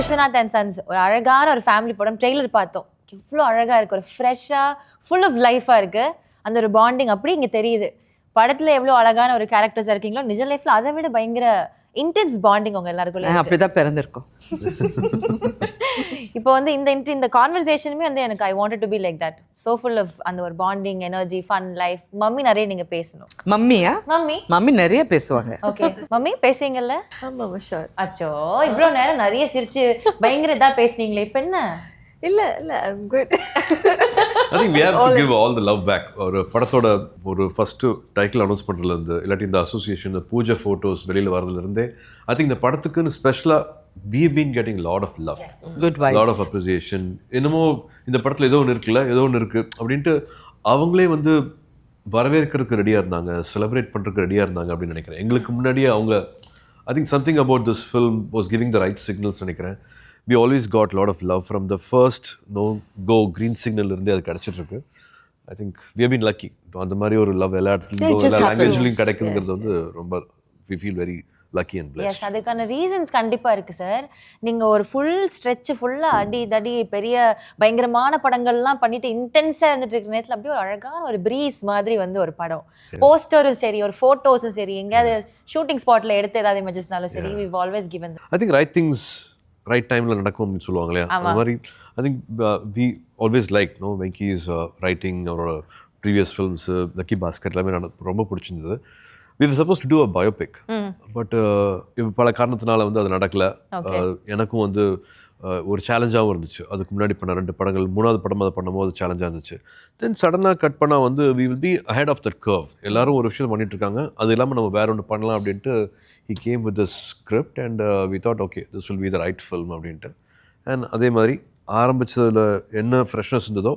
Vishwanathandsons ஒரு அழகான ஒரு ஃபேமிலி படம் ட்ரெய்லர் பார்த்தோம். எவ்வளோ அழகாக இருக்குது, ஒரு ஃப்ரெஷ்ஷாக ஃபுல் ஆஃப் லைஃபாக இருக்குது. அந்த ஒரு பாண்டிங் அப்படி இங்கே தெரியுது. படத்தில் எவ்வளோ அழகான ஒரு கேரக்டர்ஸாக இருக்கீங்களோ நிஜ லைஃப்பில் அதை விட பயங்கர இன்டென்ஸ் பாண்டிங் உங்கள் எல்லாருக்குள்ள. அப்படிதான் பிறந்திருக்கும். இப்போ வந்து இந்த கான்வர்சேஷனுமே வந்து எனக்கு I wanted to be like that, so full of அந்த ஒரு bonding, energy, fun life. Mummy நிறைய நீங்க பேசணும். மம்மியா? மம்மி நிறைய பேசுவாங்க. ஓகே மம்மி பேசுவீங்கல்ல? ஆமா ஷூர். அச்சோ இவ்வளோ நேரம் நிறைய சிரிச்சு பயங்கர இதா பேசுனீங்களே, இப்போ என்ன? இல்ல I'm good. I think we have to give all the love back. ஒரு படத்தோட ஒரு ஃபர்ஸ்ட் டைட்டில் அனௌன்ஸ் பண்றதுல இருந்து இல்லாட்டி இந்த அசோசியேஷன் பூஜை போட்டோஸ் வெளியில வரதுல இருந்தே I think இந்த படத்துக்குன்னு ஸ்பெஷலா we've been getting lot of love, good vibes, lot of appreciation. என்னமோ இந்த படத்துல ஏதோ ஒன்று இருக்குல்ல, ஏதோ ஒன்று இருக்கு அப்படின்ட்டு அவங்களே வந்து வரவேற்கிறதுக்கு ரெடியா இருந்தாங்க, செலிப்ரேட் பண்றதுக்கு ரெடியா இருந்தாங்க அப்படின்னு நினைக்கிறேன். எங்களுக்கு முன்னாடியே அவங்க I think something about this film was giving the right signals நினைக்கிறேன். We always got a lot of love from the first go green signal இருந்தே அது கிடைச்சிட்டு இருக்கு. I think we have been lucky. அந்த மாதிரி ஒரு லவ் எல்லா இடத்துலையும் எல்லா லாங்குவேஜ்லையும் கிடைக்குங்கிறது வந்து ரொம்ப we feel very lucky and blessed. Yes, அதுக்கான ரீசன்ஸ் கண்டிப்பாக இருக்குது சார். நீங்கள் ஒரு ஃபுல் ஸ்ட்ரெச் ஃபுல்லாக அடி தடி பெரிய பயங்கரமான படங்கள்லாம் பண்ணிட்டு இன்டென்ஸாக இருந்துட்டு இருக்கிற நேரத்தில் அப்படியே ஒரு அழகான ஒரு ப்ரீஸ் மாதிரி வந்து ஒரு படம், போஸ்டரும் சரி ஒரு ஃபோட்டோஸும் சரி எங்கேயாவது ஷூட்டிங் ஸ்பாட்டில் எடுத்து ஏதாவது இமேஜஸ்னாலும் சரி we've always given them. I think right things right டைமில் நடக்கும் அப்படின்னு சொல்லுவாங்க இல்லையா, அந்த மாதிரி I think we always like Venky's writing, அவரோட ப்ரீவியஸ் ஃபில்ம்ஸு லக்கி பாஸ்கர் எல்லாமே ரொம்ப பிடிச்சிருந்தது. We were supposed to do a biopic, but பல காரணத்தினால வந்து அது நடக்கலை. எனக்கும் வந்து ஒரு சேலஞ்சாகவும் இருந்துச்சு. அதுக்கு முன்னாடி பண்ண 2 படங்கள், 3வது படம் அதை பண்ணும்போது சேலஞ்சாக இருந்துச்சு. தென் சடனாக கட் பண்ணால் வந்து we will be ahead of that curve. எல்லாரும் ஒரு விஷயம் பண்ணிட்டு இருக்காங்க, அது இல்லாமல் நம்ம வேற ஒன்று பண்ணலாம் அப்படின்ட்டு he came with this script and we thought okay this will be the right film அப்படின்ட்டு. அண்ட் அதே மாதிரி ஆரம்பித்ததில் என்ன ஃப்ரெஷ்னஸ் இருந்ததோ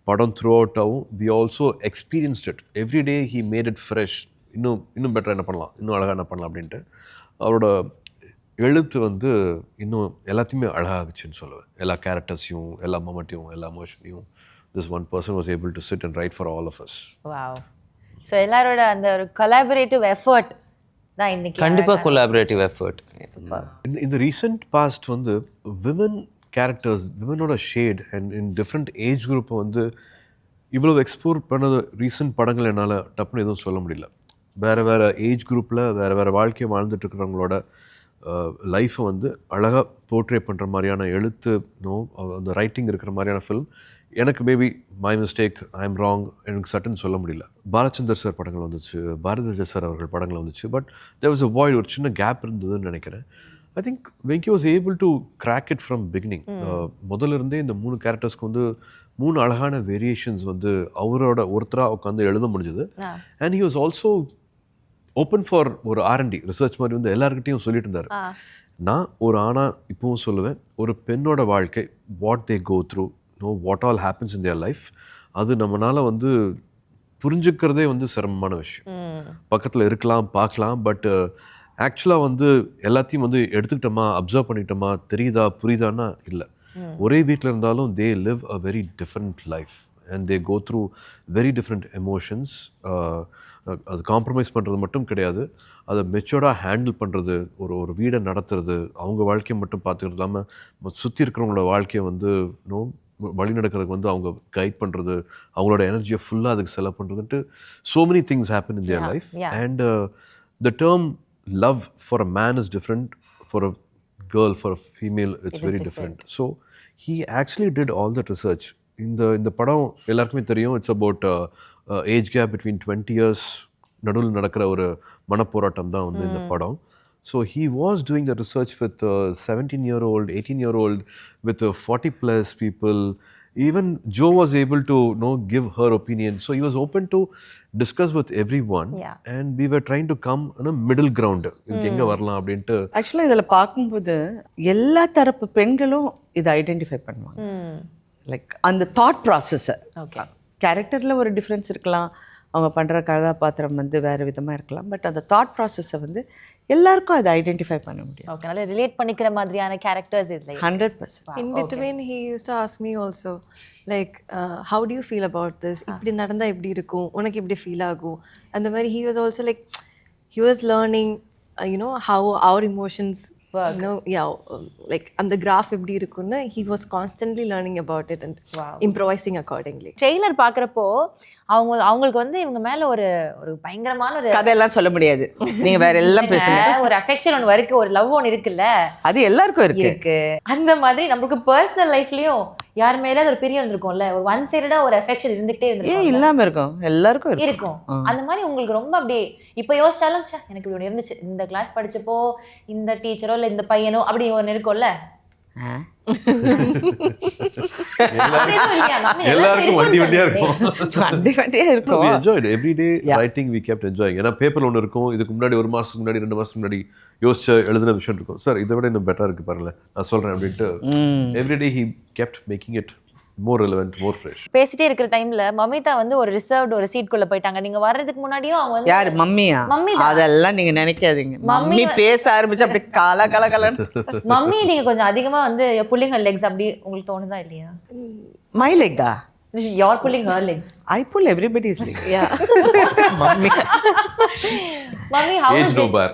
படம் through அவுட்டாகவும் we also experienced it every day. he made it fresh. இன்னும் பெட்டராக என்ன பண்ணலாம், இன்னும் அழகாக என்ன பண்ணலாம் அப்படின்ட்டு அவரோட எழுத்து வந்து இன்னும் எல்லாத்தையுமே அழகாகுச்சுன்னு சொல்லுவேன். எல்லா கேரக்டர்ஸையும், எல்லா மொமெண்ட்டையும், எல்லா எமோஷனையும் this one person was able to sit and write for all of us. Wow. So எல்லாரோட அந்த ஒரு collaborative effort தான் இன்னைக்கு. கண்டிப்பாக collaborative effort. இந்த ரீசெண்ட் பாஸ்ட் வந்து விமன் கேரக்டர்ஸ், விமனோட shade and in different age குரூப்பை வந்து இவ்வளோ எக்ஸ்ப்ளோர் பண்ணது ரீசெண்ட் படங்கள் என்னால் டப்புன்னு எதுவும் சொல்ல முடியல. வேறு ஏஜ் குரூப்பில் வேறு வாழ்க்கையை வாழ்ந்துட்டு இருக்கிறவங்களோட லைஃப்பை வந்து அழகாக போர்ட்ரே பண்ணுற மாதிரியான எழுத்து அந்த ரைட்டிங் இருக்கிற மாதிரியான ஃபில்ம் எனக்கு maybe my mistake, I am wrong, எனக்கு சட்டுன்னு சொல்ல முடியல. பாலச்சந்தர் சார் படங்கள் வந்துச்சு, பாரதிராஜா சார் அவர்கள் படங்கள் வந்துச்சு, but there was a void, ஒரு சின்ன கேப் இருந்ததுன்னு நினைக்கிறேன். I think Venky was able to crack it from beginning. முதல்ல இருந்தே இந்த 3 கேரக்டர்ஸ்க்கு வந்து 3 அழகான வேரியேஷன்ஸ் வந்து அவரோட ஒருத்தராக உட்காந்து எழுத முடிஞ்சது. And he was also open for ஒரு R&D ரிசர்ச் மாதிரி வந்து எல்லாருக்கிட்டையும் சொல்லிட்டு இருந்தார். நான் ஒரு ஆணாக இப்போவும் சொல்லுவேன், ஒரு பெண்ணோட வாழ்க்கை, what they go through, what all happens in their life, அது நம்மளால் வந்து புரிஞ்சுக்கிறதே வந்து சிரமமான விஷயம். பக்கத்தில் இருக்கலாம், பார்க்கலாம், பட் ஆக்சுவலாக வந்து எல்லாத்தையும் வந்து எடுத்துக்கிட்டோமா, அப்சர்வ் பண்ணிக்கிட்டோமா, தெரியுதா புரியுதான்னா இல்லை. ஒரே வீட்டில் இருந்தாலும் they live a very different life and they go through very different emotions. அது காம்ப்ரமைஸ் பண்ணுறது மட்டும் கிடையாது, அதை மெச்சூர்டாக ஹேண்டில் பண்ணுறது, ஒரு வீடை நடத்துறது, அவங்க வாழ்க்கையை மட்டும் பார்த்துக்கிறது இல்லாமல் சுற்றி இருக்கிறவங்களோட வாழ்க்கையை வந்து வழி நடக்கிறதுக்கு வந்து அவங்க கைட் பண்ணுறது, அவங்களோட எனர்ஜியை ஃபுல்லாக அதுக்கு செலவு பண்ணுறதுன்ட்டு so many things happen in their life. And the term love for a man is different, for a girl, for a female it's very different. So he actually did all that research. இந்த படம் எல்லாருக்குமே தெரியும், it's about age gap between 20 years நடுவில் நடக்கிற ஒரு மனப்போராட்டம் தான் வந்து இந்த படம். So he was doing the research with 17-year-old, 18-year-old, with 40+ people. Even Joe was able to give her opinion. So he was open to discuss with everyone. And we were trying to come on a middle ground. இதுக்கு எங்கே வரலாம் அப்படின்ட்டு. ஆக்சுவலாக இதில் பார்க்கும்போது எல்லா தரப்பு பெண்களும் இதை ஐடென்டிஃபை பண்ணுவாங்க. லைக் அந்த தாட் ப்ராசஸை, கேரக்டரில் ஒரு டிஃப்ரென்ஸ் இருக்கலாம், அவங்க பண்ணுற கதாபாத்திரம் வந்து வேறு விதமாக இருக்கலாம், பட் அந்த தாட் ப்ராசஸை வந்து எல்லாருக்கும் அதை ஐடென்டிஃபை பண்ண முடியும். ஓகே, நல்லா ரிலேட் பண்ணிக்கிற மாதிரியான கேரக்டர்ஸ் இதில் 100%. In between he used to ask me also like how do you feel about this, இப்படி நடந்தா எப்படி இருக்கும், உனக்கு எப்படி ஃபீல் ஆகும், அந்த மாதிரி he was also like he was learning how our emotions like அந்த கிராஃப் எப்படி இருக்குன்னு he was constantly learning about it and improvising accordingly. Trailer பார்க்குறப்போ அவங்களுக்கு வந்து இவங்க மேல ஒரு பயங்கரமான ஒரு கதையெல்லாம் சொல்ல முடியாது, நீங்க வேற எல்லாம் பேசுங்க. ஒரு அஃபெக்ஷன் ஒன்று இருக்கு, ஒரு லவ் ஒன்று இருக்குல்ல, அது எல்லாருக்கும் இருக்கு. அந்த மாதிரி நம்மளுக்கு பர்சனல் லைஃப்லயும் யார் மேல ஒரு பிரியம் இருந்திருக்கும்ல, ஒரு ஒன் சைடடா ஒரு அஃபெக்ஷன் இருந்துகிட்டே இருந்திருக்கும். இல்லாம இருக்கும், எல்லாருக்கும் இருக்கும். அந்த மாதிரி உங்களுக்கு ரொம்ப அப்படியே இப்ப யோசிச்சாலும் எனக்கு இப்படி ஒன்று இருந்துச்சு, இந்த கிளாஸ் படிச்சப்போ இந்த டீச்சரோ இல்ல இந்த பையனோ அப்படி ஒன்று இருக்கும்ல, எல்லாருக்கும் வண்டி வண்டியா இருக்கும். இருக்கும். We enjoyed every day writing, we kept enjoying. ஏன்னா பேப்பர்ல ஒன்று இருக்கும், இதுக்கு முன்னாடி 1 மாசத்துக்கு முன்னாடி 2 மாசத்துக்கு முன்னாடி யோசிச்ச எழுதின விஷயம் இருக்கும். சார் இதை விட இன்னும் பெட்டரா இருக்கு பாருங்களேன், நான் சொல்றேன் அப்படின்ட்டு every day he kept making it more relevant, more fresh. பேசிட்டே இருக்கிற டைம்ல மமிதா வந்து ஒரு ரிசர்வ்ட் ஒரு சீட் குள்ள போயிட்டாங்க. நீங்க வர்றதுக்கு முன்னாடியும் அவங்க வந்து யார் மம்மியா? அதெல்லாம் நீங்க நினைக்காதீங்க. மம்மி பேச ஆரம்பிச்சு அப்படி கல மம்மி நீங்க கொஞ்சம் அதிகமா வந்து pulling her legs அப்படி உங்களுக்கு தோணுதா இல்லையா? My leg ah? You're pulling her legs. I pull everybody's legs. Yeah. Mummy. Mummy, how Age is no it? bar.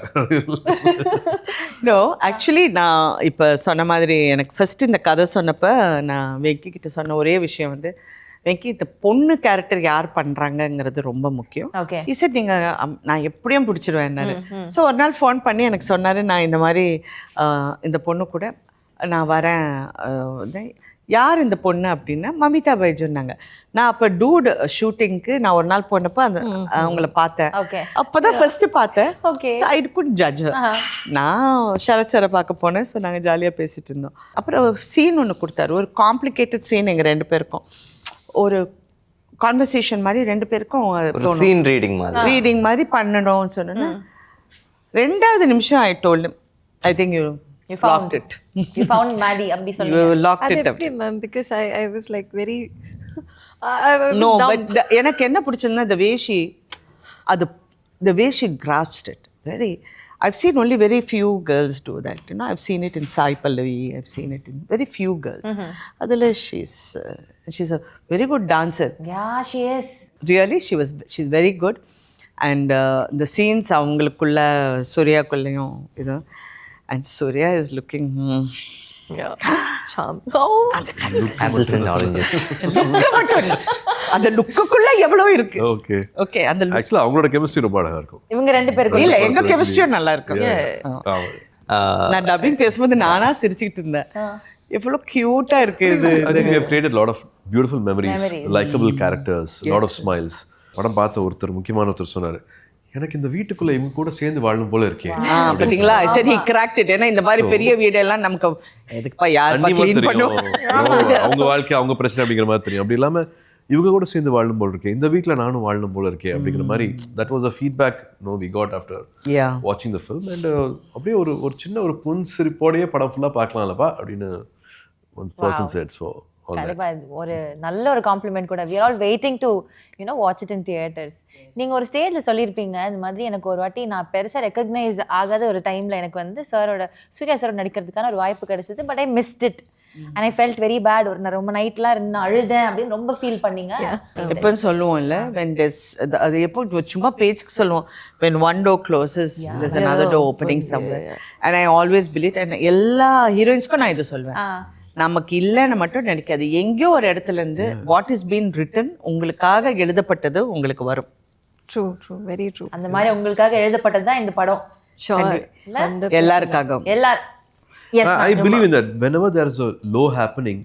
No, actually நான் இப்போ சொன்ன மாதிரி எனக்கு ஃபர்ஸ்ட் இந்த கதை சொன்னப்ப நான் வெங்கி கிட்ட சொன்ன ஒரே விஷயம் வந்து, வெங்கி இந்த பொண்ணு கேரக்டர் யார் பண்ணுறாங்கங்கிறது ரொம்ப முக்கியம். ஓகே. இசட் நீங்கள் நான் எப்படியும் பிடிச்சிருவேன்னாரு. ஸோ ஒரு நாள் ஃபோன் பண்ணி எனக்கு சொன்னார், நான் இந்த மாதிரி இந்த பொண்ணு கூட நான் வரேன், யார் இந்த பொண்ணு அப்படின்னா மமிதா பைஜுன்னாங்க. நான் அப்போ டூட் ஷூட்டிங்க்கு நான் ஒரு நாள் போனப்போ அந்த அவங்கள பார்த்தேன். அப்போதான் ஃபர்ஸ்ட் பார்த்தேன். I could judge. நான் சரத் சாரை பார்க்க போனேன். ஸோ நாங்கள் ஜாலியாக பேசிட்டு இருந்தோம். அப்புறம் சீன் ஒன்று கொடுத்தாரு, ஒரு காம்ப்ளிகேட்டட் சீன் எங்கள் 2 பேருக்கும், ஒரு கான்வர்சேஷன் மாதிரி 2 பேருக்கும் சீன் ரீடிங் மாதிரி பண்ணணும்னு சொன்னேன்னா 2வது நிமிஷம் I told him, I think you found it. You found Maddie abdi solunga. You locked it up. Ma'am, because I was like very no dumb. But எனக்கு என்ன பிடிச்சதுன்னா the way she grasped it very. I've seen only very few girls do that, you know. I've seen it in Sai Pallavi, I've seen it in very few girls. Adala she's a very good dancer. Yeah, she is. Really, she's very good. And the scenes அவங்களுக்குள்ள சூர்யா குள்ளையும் இது, and Suriya is looking charm. Apples and oranges. அந்த லுக்குக்குள்ள எவ்வளவு இருக்கு. Okay okay. அந்த ஆக்சுவலா அவங்களோட chemistry ரொம்ப அழகா இருக்கும். இவங்க 2 பேருக்கு இல்ல எங்க கெமிஸ்ட்ரியும் நல்லா இருக்கும். நான் டப்பிங் பேசும்போது நானா சிரிச்சிட்டு இருந்தேன், எவ்வளவு கியூட்டா இருக்கு இது. I think we have created a lot of beautiful memories, likable characters, a lot of smiles. படம் பார்த்த ஒருத்தர் முக்கியமான ஒருத்தர் சொன்னாரு, எனக்கு இந்த வீட்டுக்குள்ள இவங்க கூட சேர்ந்து வாழணும் போல இருக்கே. பாத்தீங்களா, சரி cracked it. ஏன்னா இந்த மாதிரி பெரிய வீடு எல்லாம் நமக்கு எதுக்குப்பா யார் க்ளீன் பண்ணுவோம், அவங்க வாழ்க்கை அவங்க பிரச்சனை அப்படிங்கிற மாதிரி தெரியும். அப்படி இல்லாம இவங்க கூட சேர்ந்து வாழணும் போல இருக்கே, இந்த வீட்டில் நானும் வாழணும் போல இருக்கே அப்படிங்கிற மாதிரி that was a feedback we got after watching the film. And அப்படியே ஒரு சின்ன ஒரு புன்சிரிப்போடையே படம் ஃபுல்லா பார்க்கலாம்லப்பா அப்படின்னு one person said. So கண்டிப்பா ஒரு நல்ல ஒரு காம்ப்ளிமெண்ட் கூட. we are all waiting to watch it in theaters. நீங்க ஒரு ஸ்டேஜ்ல சொல்லியிருப்பீங்க இந்த மாதிரி, எனக்கு ஒரு வாட்டி நான் பெருசா ரெகக்னைஸ் ஆகாத ஒரு டைம்ல எனக்கு வந்து சூர்யா சாரோட நடிக்கிறதுக்கான ஒரு வாய்ப்பு கிடைச்சது, but I missed it and I felt very bad. ஒரு நான் ரொம்ப நைட்லாம் இருந்து அழுதேன் அப்படின்னு ரொம்ப ஃபீல் பண்ணீங்க. எப்போ சொல்லுவோம்ல, when there's அது எப்போ சும்மா பேஜ்க்கு சொல்லுவோம், when one door closes there's another door opening somewhere. And I always believe, and எல்லா ஹீரோயின்ஸ்க்கும் நான் இது சொல்வேன், நமக்கு இல்லைன்னு மட்டும் நினைக்காது, எங்கேயோ ஒரு இடத்துல இருந்து வாட் இஸ் பீன் ரிட்டன் உங்களுக்காக எழுதப்பட்டது உங்களுக்கு வரும். True very true. அந்த மாதிரி உங்களுக்காக எழுதப்பட்டது தான் இந்த படம். எல்லாருக்காகவும் I believe in that. Whenever there is a low happening,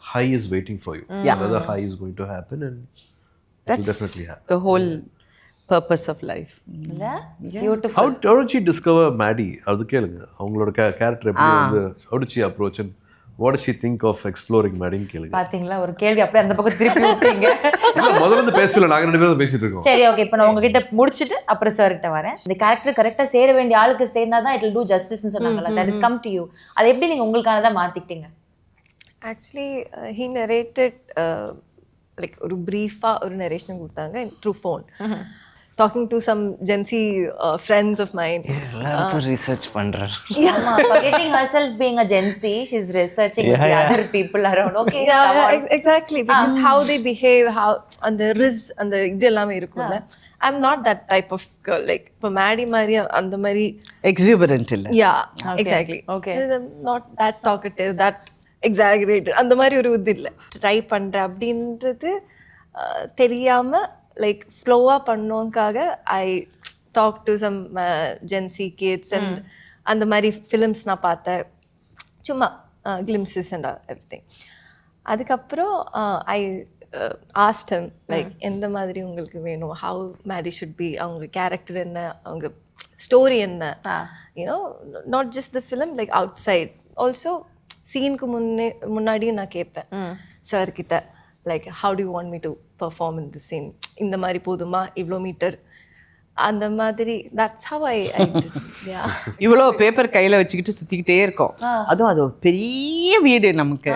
high is waiting for you. Another high is going to happen, and that will definitely happen. The whole purpose of life. Beautiful. How did she discover Maddie? அது கேளுங்க, அவங்களோட character எப்படி வந்து how did she approach and what did she think of exploring Maddie கேளுங்க. பாத்தீங்களா, ஒரு கேள்வி அப்படியே அந்த பக்கம் திருப்பி விட்டீங்க. முதல்ல இருந்து பேசல, நாங்க 2 பேரும் பேசிட்டு இருக்கோம். சரி ஓகே, இப்போ நான் உங்ககிட்ட முடிச்சிட்டு அப்புறம் சார் கிட்ட வரேன். இந்த கேரக்டர் கரெக்டா சேர வேண்டிய ஆளுக்கு சேர்ந்தாதான் it will do justice ன்னு சொன்னாங்கல்ல, that is come to you. அது எப்படி நீங்க உங்களுக்கானதா மாத்திக்கிட்டீங்க? Actually he narrated like ஒரு பிரீஃபா ஒரு நரேஷன் கொடுத்தாங்க through phone. Talking to some Gen Z friends of mine. எல்லாரும் research பண்றாரு. Mama, forgetting herself being a Gen Z, she's researching with the other people around. Okay, exactly, because how they behave, how and the riz and the idellame irukku. I'm not that type of girl. Like for Maddie Maria and the Mari எக்ஸூபரண்ட் இல்லை. Yeah, exactly. Okay. Not that talkative, that exaggerated. அந்த மாதிரி ஒரு இது இல்லை. Try பண்ணுறேன் அப்படின்றது தெரியாமல் like ஃப்ளோவாக பண்ணோங்காக I talk to some gen Z kids and அந்த மாதிரி ஃபிலிம்ஸ் நான் பார்த்தேன், சும்மா கிளிம்ஸஸ் அண்ட் எவ்ரிதிங். அதுக்கப்புறம் ஐ ஆஸ்ட் ஹிம் லைக் எந்த மாதிரி உங்களுக்கு வேணும், ஹவு மேரி ஷுட் பி, அவங்க கேரக்டர் என்ன, அவங்க ஸ்டோரி என்ன, you know not just the film like outside also. சீனுக்கு முன்னாடியும் நான் கேட்பேன் சார் கிட்ட like how do you want me to perform in the scene, இந்த மாதிரி போதுமா, இவ்வளோ மீட்டர், அந்த மாதிரி. தட்ஸ் ஹவ் ஐ இவ்வளோ பேப்பர் கையில் வச்சுக்கிட்டு சுற்றிக்கிட்டே இருக்கோம். அதுவும் அது ஒரு பெரிய வீடு, நமக்கு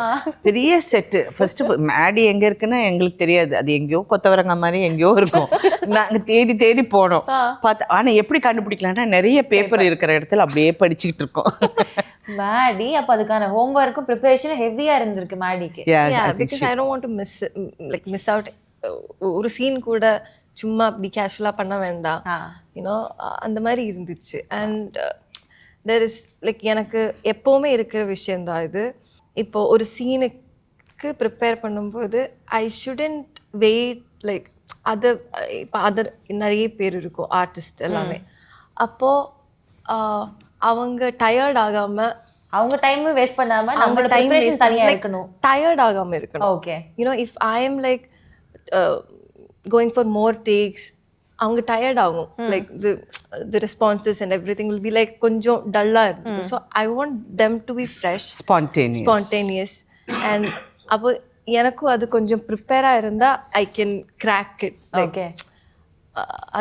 பெரிய செட்டு. ஃபர்ஸ்ட்டு மேடி எங்கே இருக்குன்னு எங்களுக்கு தெரியாது, அது எங்கேயோ கொத்தவரங்க மாதிரி எங்கேயோ இருக்கும். நாங்கள் தேடி தேடி போனோம் பார்த்தா. ஆனால் எப்படி கண்டுபிடிக்கலாம்னா நிறைய பேப்பர் இருக்கிற இடத்துல அப்படியே படிச்சுக்கிட்டு இருக்கோம். மேடி அப்போ அதுக்கான ஹோம்ஒர்க்கும் ப்ரிப்பரேஷனும் ஹெவியாக இருந்திருக்கு மேடிக்கு. Because I don't want to miss out. ஒரு சீன் கூட சும்மா அப்படி கேஷுவலாக பண்ண வேண்டாம், யூனோ அந்த மாதிரி இருந்துச்சு. அண்ட் தெர் இஸ் லைக் எனக்கு எப்போவுமே இருக்கிற விஷயந்தான் இது. இப்போது ஒரு சீனுக்கு ப்ரிப்பேர் பண்ணும்போது I shouldn't wait like other. இப்போ அதர் நிறைய பேர் இருக்கும் ஆர்டிஸ்ட் எல்லாமே. அப்போது அவங்க டயர்ட் ஆகாமல், அவங்க டைம் வேஸ்ட் பண்ணாம நம்ம டைம் வேஸ்ட் தனியா இருக்கணும், டயர்ட் ஆகாம இருக்கணும். Okay, you know if I am like going for more takes, அவங்க டயர்ட் ஆகும். Like the responses and everything will be like கொஞ்சம் டல்லா இருக்கும். So I want them to be fresh, spontaneous. And அப்போ எனக்கும் அது கொஞ்சம் ப்ரிப்பேராக இருந்தால் I can crack it. Okay,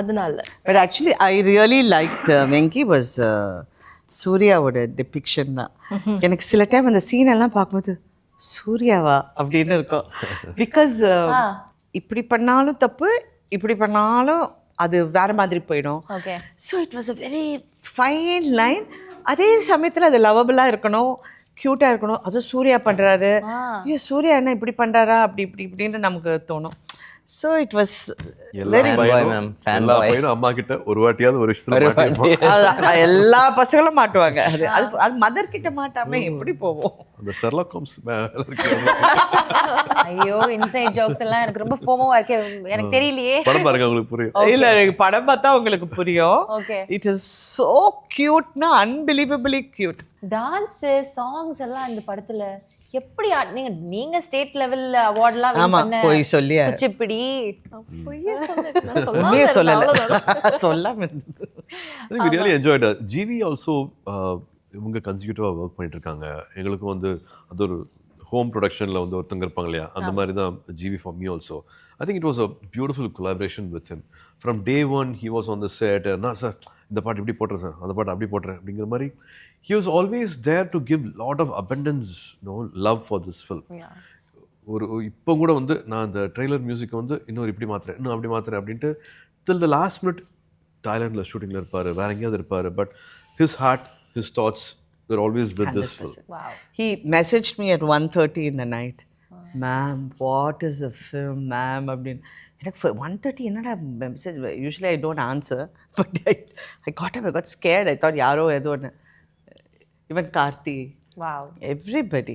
அதனால. But actually I really like Venky was சூர்யாவோட டிபிக்ஷன் தான். எனக்கு சில டைம் அந்த சீனெல்லாம் பார்க்கும்போது சூர்யாவா அப்படின்னு இருக்கும். பிகாஸ் இப்படி பண்ணாலும் தப்பு, இப்படி பண்ணாலும் அது வேற மாதிரி போயிடும். Okay, so it was a very fine line. அதே சமயத்தில் அது லவபிளாக இருக்கணும், க்யூட்டாக இருக்கணும். அதுவும் சூர்யா பண்ணுறாரு, ஐயோ சூர்யா என்ன இப்படி பண்ணுறாரா, அப்படி இப்படி இப்படின்னு நமக்கு தோணும். ஸோ இட் வாஸ் வெரி அம்மா கிட்ட ஒரு வாட்டியாவது ஒரு விஷயத்துல எல்லா பசங்களும் மாட்டுவாங்க. அது அது மதர் கிட்ட மாட்டாம எப்படி போவோம்? அந்த ஷெர்லாக் ஹோம்ஸ் ஐயோ இன்சைட் ஜோக்ஸ் எல்லாம் எனக்கு ரொம்ப ஃபோமோவா இருக்கு, எனக்கு தெரியலையே. படம் பாருங்க உங்களுக்கு புரியும். இல்ல படம் பார்த்தா உங்களுக்கு புரியும். ஓகே, இட் இஸ் சோ கியூட்னா அன்பிலீவபிளி கியூட். டான்ஸ் சாங்ஸ் எல்லாம் இந்த படத்துல எப்படி நீங்க ஸ்டேட் லெவல் அவார்ட்லாம் வின் பண்ண போய் சொல்லி குச்சிப்பிடி உண்மையே சொல்லல சொல்லாம. we really enjoyed it. GV also இவங்க கன்சிக்யூட்டிவாக ஒர்க் பண்ணிட்டு இருக்காங்க. எங்களுக்கும் வந்து அது ஒரு ஹோம் ப்ரொடக்ஷனில் வந்து ஒருத்தங்க இருப்பாங்க இல்லையா, அந்த மாதிரி தான் GV for me also. I think it was a beautiful collaboration with him. From day one, he was on the set. நான் சார் இந்த பாட்டு இப்படி போட்டுறேன் சார், அந்த பாட்டு அப்படி போட்டுறேன் அப்படிங்கிற மாதிரி. He was always there to give lot of abundance, love for this film. ஒரு இப்போ கூட வந்து நான் அந்த ட்ரெய்லர் மியூசிக்கை வந்து இன்னொரு இப்படி மாற்றுறேன், இன்னும் அப்படி மாற்றுறேன் அப்படின்ட்டு till the last minute தாய்லாண்டில் ஷூட்டிங்கில் இருப்பார், வேற எங்கேயாவது இருப்பார். But his heart, his thoughts were always with 100%. This film. Wow. He messaged me at 1:30 in the night. Ma'am, what is the film, ma'am? அப்படின்னு எனக்கு 1:30 என்னடா message. Usually I don't answer, but I got scared. I thought யாரோ ஏதோ ஒன்று. Even Karthi, everybody,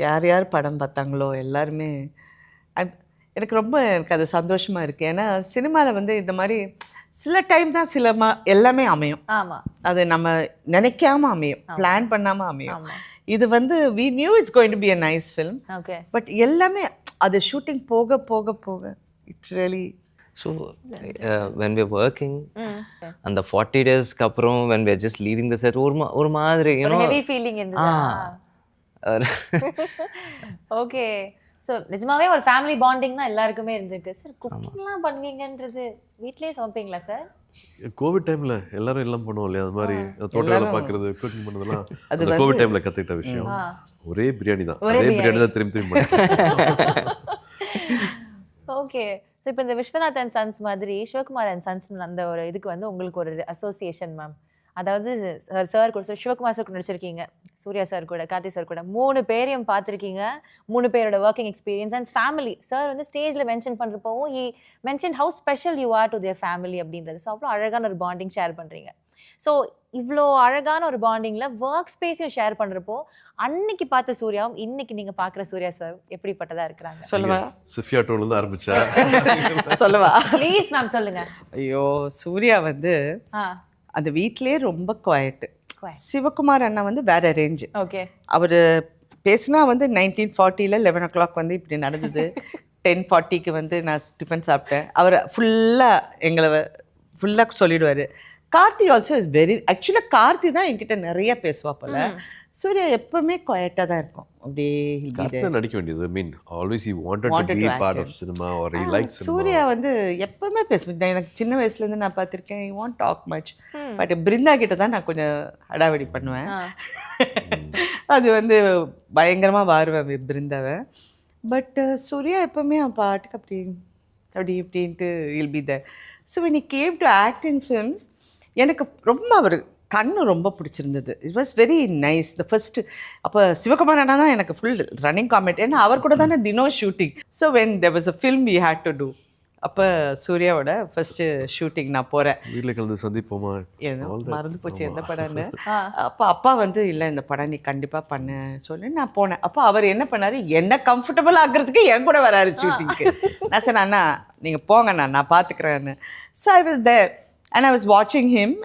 யார் யார் படம் பார்த்தாங்களோ எல்லாருமே. எனக்கு ரொம்ப அது சந்தோஷமாக இருக்குது. ஏன்னா சினிமாவில் வந்து இந்த மாதிரி சில டைம் தான் எல்லாமே அமையும். அது நம்ம நினைக்காம அமையும், பிளான் பண்ணாமல் அமையும். இது வந்து we knew it's going to be a nice film. Okay. But எல்லாமே அது ஷூட்டிங் போக போக போக it's really. So when we're working and the 40 days க்கு அப்புறம் when we're just leaving the set ஒரு மாதிரி heavy feeling இருந்ததா? ஓகே, ஸோ நிஜமாவே ஒரு ஃபேமிலி பாண்டிங் தான் எல்லாருக்குமே இருந்திருக்கு. சார் குக்கிங்லாம் பண்ணுவீங்கன்றது வீட்லயே சமைப்பீங்களா சார்? கோவிட் டைம்ல எல்லாரும் எல்லாம் பண்ணுவோம் இல்லையா, அது மாதிரி தோட்டங்களை பார்க்கறது, குக்கிங் பண்ணதெல்லாம் அந்த கோவிட் டைம்ல கற்றுக்கிட்ட விஷயம். ஒரே பிரியாணி தான் திரும்பி திரும்பி ஓகே. ஸோ இப்போ இந்த விஸ்வநாத் அண்ட் சன்ஸ் மாதிரி சிவகுமார் அண்ட் சன்ஸ் அந்த ஒரு இதுக்கு வந்து உங்களுக்கு ஒரு அசோசியேஷன் மேம். அதாவது சார் கூட சிவகுமார் சார் கூட நடிச்சிருக்கீங்க, சூர்யா சார் கூட, கார்த்தி சார் கூட, 3 பேரையும் பார்த்துருக்கீங்க. 3 பேரோட working experience and family. Sir வந்து ஸ்டேஜில் மென்ஷன் பண்ணுறப்பவும் he mention how special you are to their family அப்படின்றது. ஸோ அவ்வளோ அழகான ஒரு பாண்டிங் ஷேர் பண்ணுறீங்க. ஸோ இவ்வளோ அழகான ஒரு பாண்டிங்கில் ஒர்க் ஸ்பேஸையும் ஷேர் பண்ணுறப்போ அன்னைக்கு பார்த்த சூர்யாவும் இன்னைக்கு நீங்கள் பார்க்குற சூர்யா சார் எப்படிப்பட்டதாக இருக்கிறாங்க? சொல்லவா? சிஃபியா டோன்லேருந்து ஆரம்பிச்சா சொல்லவா? ப்ளீஸ் மேம் சொல்லுங்க. ஐயோ, சூர்யா வந்து அந்த வீட்டிலே ரொம்ப குவாய்ட்டு. சிவகுமார் அண்ணா வந்து வேற ரேஞ்சு. ஓகே. அவர் பேசினா வந்து 1940 11 o'clock வந்து இப்படி நடந்தது, 10:40 வந்து நான் டிஃபன் சாப்பிட்டேன். அவர் ஃபுல்லாக எங்களை ஃபுல்லாக சொல்லிடுவார். கார்த்தி ஆல்சோ இஸ் வெரி, ஆக்சுவலாக கார்த்தி தான் என்கிட்ட நிறைய பேசுவா போல. சூர்யா எப்பவுமே குவாய்ட்டாக தான் இருக்கும். அப்படியே நடிக்க வேண்டியது. Mean always you wanted to be part of cinema or you like cinema. Suriya வந்து எப்பவுமே பேசுவேன். எனக்கு சின்ன வயசுலேருந்து நான் பார்த்துருக்கேன். You want talk much. But Brinda கிட்ட தான் நான் கொஞ்சம் அடாவடி பண்ணுவேன். அது வந்து பயங்கரமாக வாருவேன் பிருந்தாவை. பட் சூர்யா எப்பவுமே அவன் பாட்டுக்கு அப்படி இப்படின்ட்டு will be there. So when he came to act in films, எனக்கு ரொம்ப அவர் கண்ணு ரொம்ப பிடிச்சிருந்தது. It was very nice. The first அப்போ சிவகுமார் அண்ணா தான் எனக்கு ஃபுல் ரன்னிங் காமெண்ட். ஏன்னா அவர் கூட தானே தினம் shooting. So when there was a film we had to do. அப்போ சூர்யாவோட ஃபர்ஸ்ட்டு ஷூட்டிங் நான் போகிறேன். வீட்டில் கலந்து சந்திப்போமா? மறந்து போச்சு எந்த படம்னு. அப்போ அப்பா வந்து இல்லை இந்த படம் நீ கண்டிப்பாக பண்ண சொல்லி நான் போனேன். அப்போ அவர் என்ன பண்ணார், என்ன கம்ஃபர்டபுள் ஆகிறதுக்கு என் கூட வராரு ஷூட்டிங்க்கு. நான் சொன்னேன் அண்ணா நீங்கள் போங்கண்ணா நான் பார்த்துக்கிறேன்னு. So I was there and I was வாட்சிங் ஹிம்.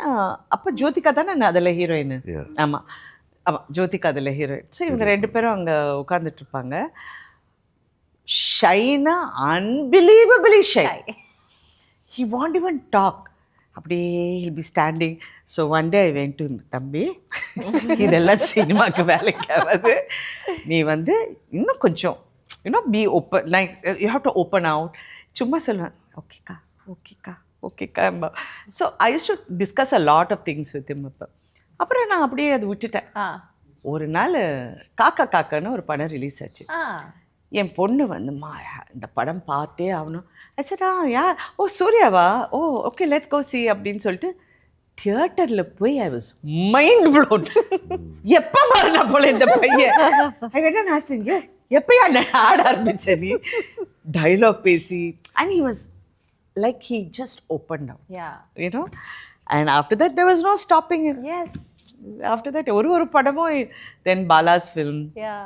அப்போ ஜோதிகா தானே நான் அதில் ஹீரோயின். ஆமாம் ஆமாம், ஜோதிகா அதில் ஹீரோயின். ஸோ இவங்க 2 பேரும் அங்கே உட்காந்துட்டு இருப்பாங்க. ஷைனா unbelievably shy. He won't even talk. அப்படியே he'll be standing. So one day I went to தம்பி, இதெல்லாம் சினிமாவுக்கு வேலைக்கு ஆகாது. நீ வந்து இன்னும் கொஞ்சம் be open, like you have to open out. சும்மா சொல்லுவேன் ஓகேக்கா ஓகேக்கா ஓகேக்கா. So I used to discuss a lot of things with him. அப்புறம் நான் அப்படியே அது விட்டுட்டேன். ஒரு நாள் காக்கா காக்கான்னு ஒரு படம் ரிலீஸ் ஆச்சு. என் பொண்ணு வந்துமா இந்த படம் பார்த்தே ஆகணும். சரிடா யார்? ஓ சூர்யாவா? ஓ ஓகே லெட்ஸ் கோ சி அப்படின்னு சொல்லிட்டு தியேட்டரில் போய் ஐ வாஸ் மைண்ட் ப்ளோன். எப்போ மாறினா போல இந்த பையன். I went and asked him, எப்பயா ஆட ஆரம்பிச்ச நீ? டைலாக் பேசி and he was like he just opened up. Yeah. You know? And after that there was no stopping him. Yes. After that ஒரு படமோ then Bala's film. Yeah.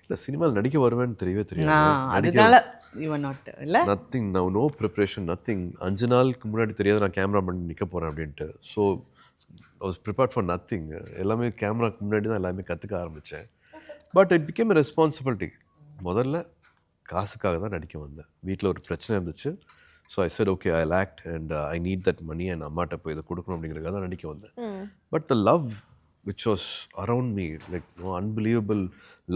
இல்ல சினிமாவில் நடிக்க வருவேன்னு தெரியவே தெரியாது. அதனால you were not இல்ல nothing, no preparation, nothing. 5 நாளுக்கு முன்னாடி தெரியாது நான் கேமரா பண்ணி நிற்க போகிறேன் அப்படின்ட்டு. So I was prepared for nothing. எல்லாமே கேமராக்கு முன்னாடி தான் எல்லாமே கற்றுக்க ஆரம்பித்தேன். But it became a responsibility. முதல்ல காசுக்காக தான் நடிக்க வந்தேன். வீட்டில் ஒரு பிரச்சனை இருந்துச்சு. So I said okay I act and I need that money and அம்மாட்ட போய் இதை கொடுக்கணும் அப்படிங்கிறதுக்காக தான் நடிக்க வந்தேன். But the love which was around me, like no unbelievable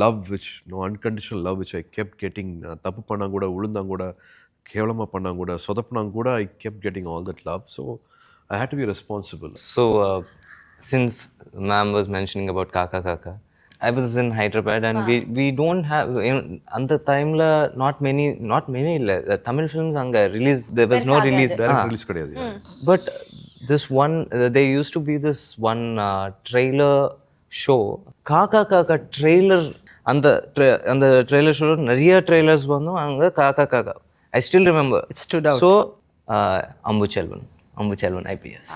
love, which no unconditional love which I kept getting. தப்பு பண்ணா கூட உளுந்தா கூட கேவலமாக பண்ணா கூட சொதப்பினா கூட I kept getting all that love. So I had to be responsible. So since ma'am was mentioning about Kaka Kaka, I was in Hyderabad and we don't have, at the time la not many Tamil films anga release, there was no release. Release kadiyadu. But this one there used to be this one trailer show, Kaka Kaka trailer. அந்த trailer show நிறைய trailers வந்தோம் அங்க Kaka Kaka. I still remember it stood out. So Ambu Chelvan IPS.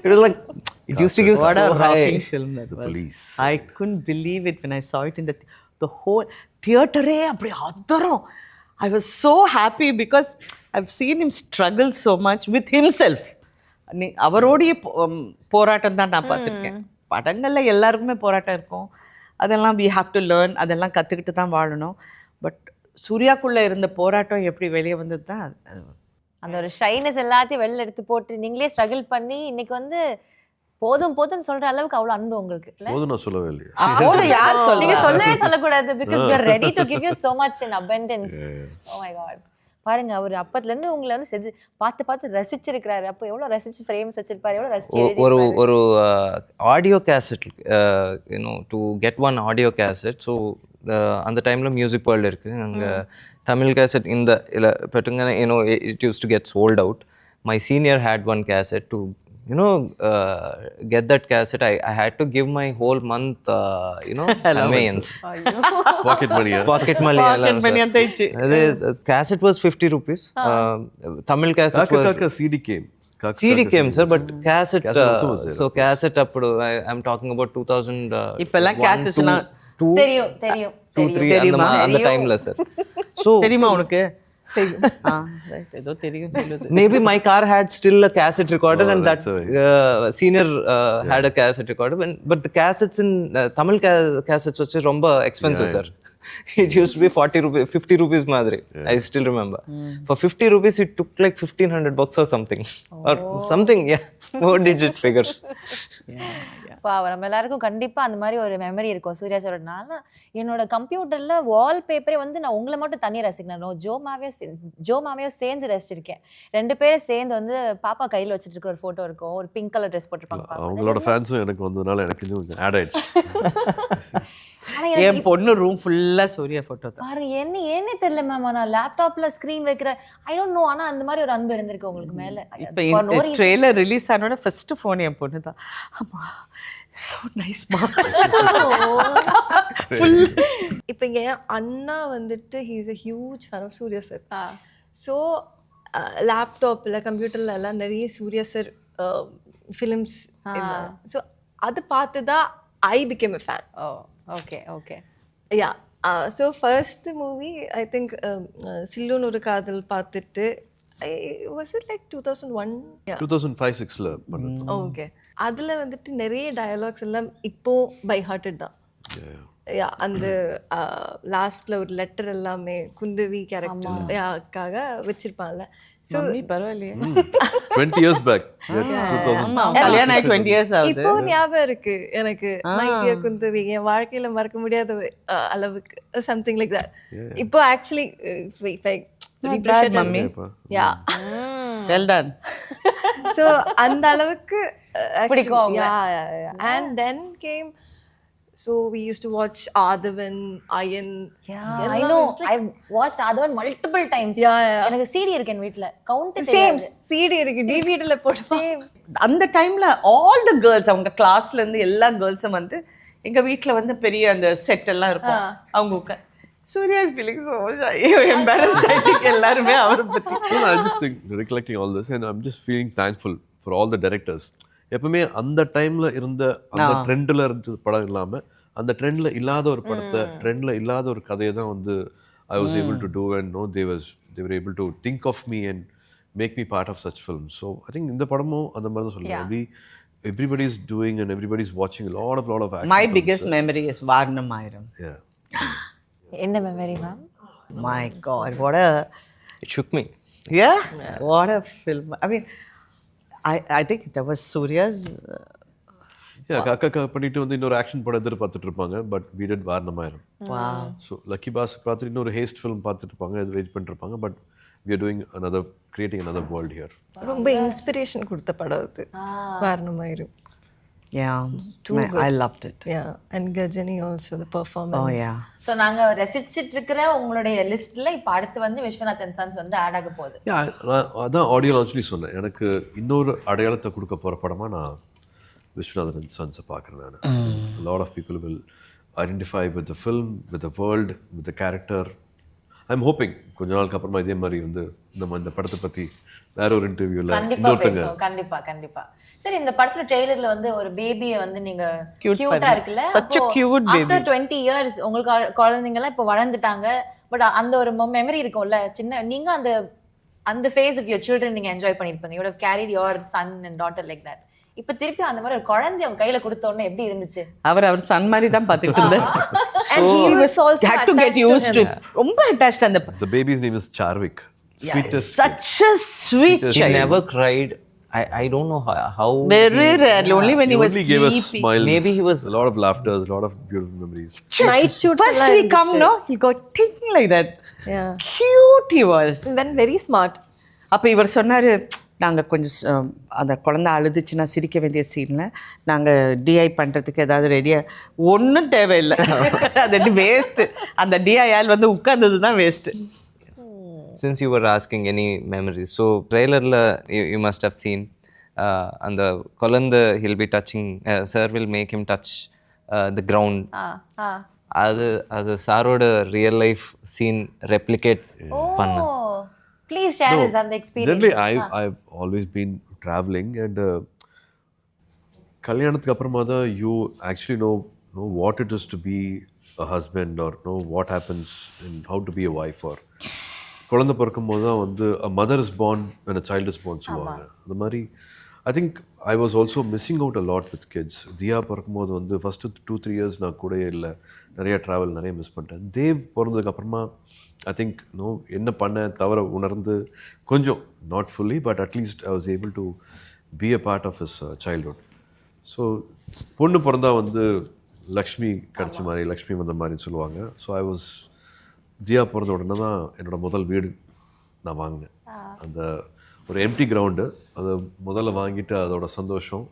It was like it used to give what so a rocking high. film that was. Police. I couldn't believe it when I saw it in the whole theater. அப்படி அதரும். I was so happy because I've seen him struggle so much with himself. அவரோடைய போராட்டம் தான் நான் பார்த்துருக்கேன். படங்களில் எல்லாருக்குமே போராட்டம் இருக்கும். அதெல்லாம் we have to learn. அதெல்லாம் கற்றுக்கிட்டு தான் வாழணும். பட் சூர்யாக்குள்ளே இருந்த போராட்டம் எப்படி வெளியே வந்தது தான் அந்த ஒரு ஷைனஸ் எல்லாத்தையும் வெளில எடுத்து போட்டு நீங்களே ஸ்ட்ரகிள் பண்ணி இன்னைக்கு வந்து போதும் போதும்னு சொல்ற அளவுக்கு அவ்வளவு அன்பு உங்களுக்கு இல்ல? போதும் நான் சொல்லவே இல்லையே. போதும் யார் சொல்லுங்க? நீங்க சொல்லவே சொல்லக்கூடாது because we are ready to give you so much in abundance. Oh my god. பாருங்க அவர் அப்பத்துல இருந்து உங்களை வந்து பார்த்து ரசிச்சிருக்காரு. அப்போ எவ்வளவு ரசிச்சு ஃப்ரேம்ஸ் வச்சிருப்பாரு, எவ்வளவு ரசிச்சு ஒரு audio cassette to get one audio cassette. So அந்த டைமில் மியூசிக் வேர்ல்டு இருக்குது அங்கே தமிழ் கேசட் இந்த இல்லை பட்டுங்கன்னா it used to get sold out. My senior had one cassette to get that cassette. I had to give my whole month conveyance. Pocket money. Pocket money antaichu. The cassette was 50 rupees. Tamil cassette was Kaka CD came. CD came, sir, but cassette. Cassette also was there, So cassette appudu I'm talking about 2000. இப்பெல்லாம் cassettes-லாம் தெரியும் தெரியும் 2-3 அந்த டைம்ல sir. So தெரியுமா உனக்கு? தெரியும். ஏதோ தெரியும் சொல்லுது. maybe my car had still a cassette recorder and that senior had a cassette recorder, but the cassettes in Tamil cassettes was romba expensive, sir. It used to be 40 rupees, 50 rupees madri. I still remember. For 50 rupees it took like 1500 bucks or something. Or something, yeah. 4-digit figures. நம்ம எல்லாருக்கும் கண்டிப்பா அந்த மாதிரி ஒரு memory இருக்கும். சூர்யா சொல்றதுனால என்னோட கம்ப்யூட்டர்ல வால்பேப்பரே வந்து நான் உங்களை மட்டும் தனி ரசிக்கணும். ஜோ மாவையும் சேர்ந்து ரசிச்சிருக்கேன். 2 பேரும் சேர்ந்து வந்து பாப்பா கையில வச்சிட்டு இருக்க ஒரு போட்டோ இருக்கும். ஒரு பிங்க் கலர் ட்ரெஸ் போட்டிருப்பாங்க. அவங்களோட ஃபேன்ஸும் எனக்கு வந்ததுனால எனக்கு இன்னும் ஆட் ஆயிடுச்சு. என் பொண்ணு ரூம் ஃபுல்லா சூர்யா போட்டோ தான். பாரு என்ன தெரியல மேம், நான் லேப்டாப்ல ஸ்கிரீன் வைக்கிறேன். ஐ டோன்ட் நோ, ஆனா அந்த மாதிரி ஒரு அன்பு இருந்திருக்கு உங்களுக்கு மேல. இப்போ ட்ரெய்லர் ரிலீஸ் ஆனோட ஃபர்ஸ்ட் ஃபோன் என் பொண்ணு தான். அம்மா சோ நைஸ் மா. இப்போ என் அண்ணா வந்துட்டு he is a huge fan of Suriya sir. So லேப்டாப்பில் கம்ப்யூட்டர்ல எல்லாம் நிறைய சூர்யா சார் ஃபிலிம்ஸ். ஸோ அதை பார்த்து தான் I became a fan. Okay. Yeah. So first movie I think சில்லுன்னு ஒரு காதல் பார்த்துட்டு was it like 2001? 2005-6ல பண்ணது. ஓகே. அதில் வந்துட்டு நிறைய டயலாக்ஸ் எல்லாம் இப்போ பை ஹார்ட்டட் தான். அந்த லாஸ்ட்ல ஒரு லெட்டர் எல்லாமே குந்தவி கேரக்டருக்காக வச்சிருப்பாங்கல்ல. ஸோ பரவாயில்லையே 20 years back. கல்யாணம் ஆகி 20 years ஆகுது. இப்போ ஞாபகம் இருக்கு எனக்கு. மைடியா குந்தவி என் வாழ்க்கையில மறக்க முடியாத அளவுக்கு சம்திங் லைக் தட். இப்போ actually mummy well done. So அந்த அளவுக்கு பிடிக்கும். And then came, so we used to watch Adhavan, Ayan. Yeah, I know. I've watched Adhavan multiple times. எனக்கு CD இருக்கு என் வீட்ல. கவுண்ட் சேம் CD இருக்கு, டிவிடில போட்டு. அந்த டைம்ல ஆல் தி கேர்ள்ஸ் அவங்க கிளாஸ்ல இருந்து எல்லா கேர்ள்ஸும் வந்து எங்க வீட்ல வந்து பெரிய அந்த செட் எல்லாம் இருக்கும். அவங்க Surya is feeling so embarrassed. I think எல்லாருமே அவரை பத்தி. I just think recollecting all this and I'm just feeling thankful for all the directors. எப்பவுமே அந்த டைம்ல இருந்த அந்த ட்ரெண்ட்ல இருந்த படம் இல்லாம அந்த ட்ரெண்ட்ல இல்லாத ஒரு படத்தை, ட்ரெண்ட்ல இல்லாத ஒரு கதையை தான் வந்து I was able to do, and no they were able to think of me and make me part of such films. So I think இந்த படமும் அந்த மாதிரி தான் சொல்லுவாங்க. Everybody's doing and everybody's watching a lot of action. My biggest memory is Varnamayiram. Yeah. என்ன memory ma'am? My God, it shook me. Yeah, what a film. I mean, I think that was Surya's. அக்கா பண்ணிட்டு வந்து இன்னொரு action படம் எதிர்பார்த்துட்டு இருப்பாங்க. But we did Vaaranam Aayiram. Wow. So lucky boss பார்த்துட்டு இன்னொரு ஹேஸ்ட் ஃபிலிம் பார்த்துட்டு இருப்பாங்க, அது வெயிட் பண்ணிட்டு இருப்பாங்க. But we are creating another world here. ரொம்ப இன்ஸ்பிரேஷன் கொடுத்த படம் அது Vaaranam Aayiram. Yeah, I loved it. Yeah, and Gajani also, the performance. Oh yeah. So நாங்க ரசிச்சிட்டு இருக்கிற உங்களுடைய லிஸ்ட்ல இப்ப அடுத்து வந்து விஸ்வநாதன் சன்ஸ் வந்து ஆட் ஆக போகுது. அதான் ஆடியோ லான்ச்லி சொன்னேன். எனக்கு இன்னொரு அடையாளத்தை கொடுக்க போற படமா நான் விஸ்வநாதன் சன்ஸை பார்க்குறேன். நான் a lot of people will identify with the film, with the world, with the character. I'm hoping கொஞ்ச நாளுக்கு அப்புறமா இதே மாதிரி வந்து நம்ம இந்த படத்தை பத்தி வேற ஒரு இன்டர்வியூல கண்டிப்பா. சரி, இந்த படத்துல ட்ரெய்லர்ல வந்து ஒரு பேபியை வந்து நீங்க கியூட்டா இருக்குல்ல, such a cute baby. After 20 years உங்களுக்கு குழந்தைங்க எல்லாம் இப்ப வளர்ந்துட்டாங்க. பட் அந்த ஒரு மெமரி இருக்கும்ல, சின்ன நீங்க அந்த phase of your children நீங்க என்ஜாய் பண்ணிருப்பீங்க. You would have carried your son and daughter like that. இப்ப திருப்பி அந்த மாதிரி ஒரு குழந்தை அவங்க கையில கொடுத்தோன்னே எப்படி இருந்துச்சு? அவர் சன் மாதிரி தான் பார்த்துட்டு இருந்தார். And he was also had to get used to. ரொம்ப attached அந்த. The baby's name is Charvik. Sweetest. Such a sweet child. He never cried. I don't know how. Very rarely, only when he was only gave us sleeping. smiles. Maybe he was a lot of laughter, a lot of beautiful memories. Night shoots. First we come, no, he got thinking like that. Yeah. Cute he was. And then very smart. அப்போ இவர் சொன்னார், நாங்கள் கொஞ்சம் அந்த குழந்தை அழுதுச்சுன்னா சிரிக்க வேண்டிய சீனில் நாங்கள் டிஐ பண்ணுறதுக்கு ஏதாவது ரெடியாக ஒன்றும் தேவையில்லை. அது வேஸ்ட்டு. அந்த டிஐஆல் வந்து உட்கார்ந்தது தான் waste. Since you were asking any memories, so trailer la you must have seen and the kolanda he'll be touching, sir will make him touch the ground. அது சாரோட ரியல் லைஃப் சீன் ரெப்ளிகேட் பண்ண. Please share us on the experience. Generally I've always been traveling and கல்யாணத்துக்கு அப்புறமா தான் you actually know what it is to be a husband or know what happens and how to be a wife or குழந்தை பிறக்கும் போது தான் வந்து a mother is born when a child is born சொல்லுவாங்க. அந்த மாதிரி I think I was also missing out a lot with kids. தியா பிறக்கும்போது வந்து ஃபஸ்ட்டு 2-3 years நான் கூட இல்லை, நிறைய ட்ராவல் நிறைய மிஸ் பண்ணிட்டேன். தேவ் பிறந்ததுக்கப்புறமா ஐ திங்க் என்ன பண்ண தவிர உணர்ந்து கொஞ்சம் not fully but at least I was able to be a part of his childhood. So பொண்ணு பிறந்தா வந்து லக்ஷ்மி கிடச்ச மாதிரி, லக்ஷ்மி வந்த மாதிரின்னு சொல்லுவாங்க. ஸோ ஐ வாஸ் தியா பிறந்த உடனே தான் என்னோடய முதல் வீடு நான் வாங்கினேன். அந்த ஒரு எம்டி கிரவுண்டு அதை முதல்ல வாங்கிட்டு அதோட சந்தோஷம்,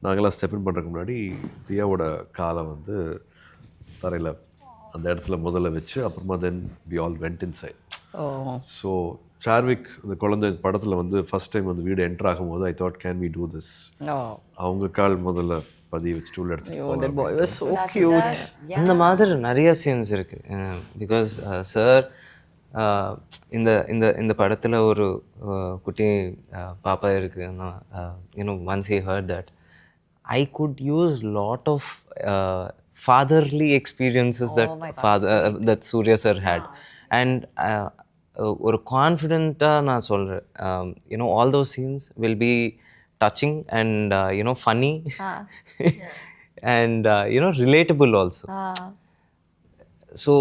நாங்களாம் ஸ்டெப்இன் பண்ணுறதுக்கு முன்னாடி தியாவோட காலை வந்து தரையில் அந்த இடத்துல முதல்ல வச்சு அப்புறமா then we all went inside. So Sarvik இந்த குழந்தை படத்தில் வந்து ஃபஸ்ட் டைம் வந்து வீடு என்டர் ஆகும்போது I thought can we do this, அவங்க கால் முதல்ல பதிய வச்சுட்டு உள்ள எடுத்து அந்த மாதிரி நிறைய சீன்ஸ் இருக்குது. பிகாஸ் சார் இந்த இந்த இந்த படத்தில் ஒரு குட்டி பாப்பா இருக்குன்னா once he heard that I could use lot of fatherly experiences that Surya sir had and ஒரு கான்ஃபிடென்ட்டாக நான் சொல்கிறேன் all those scenes will be touching and funny and relatable also. So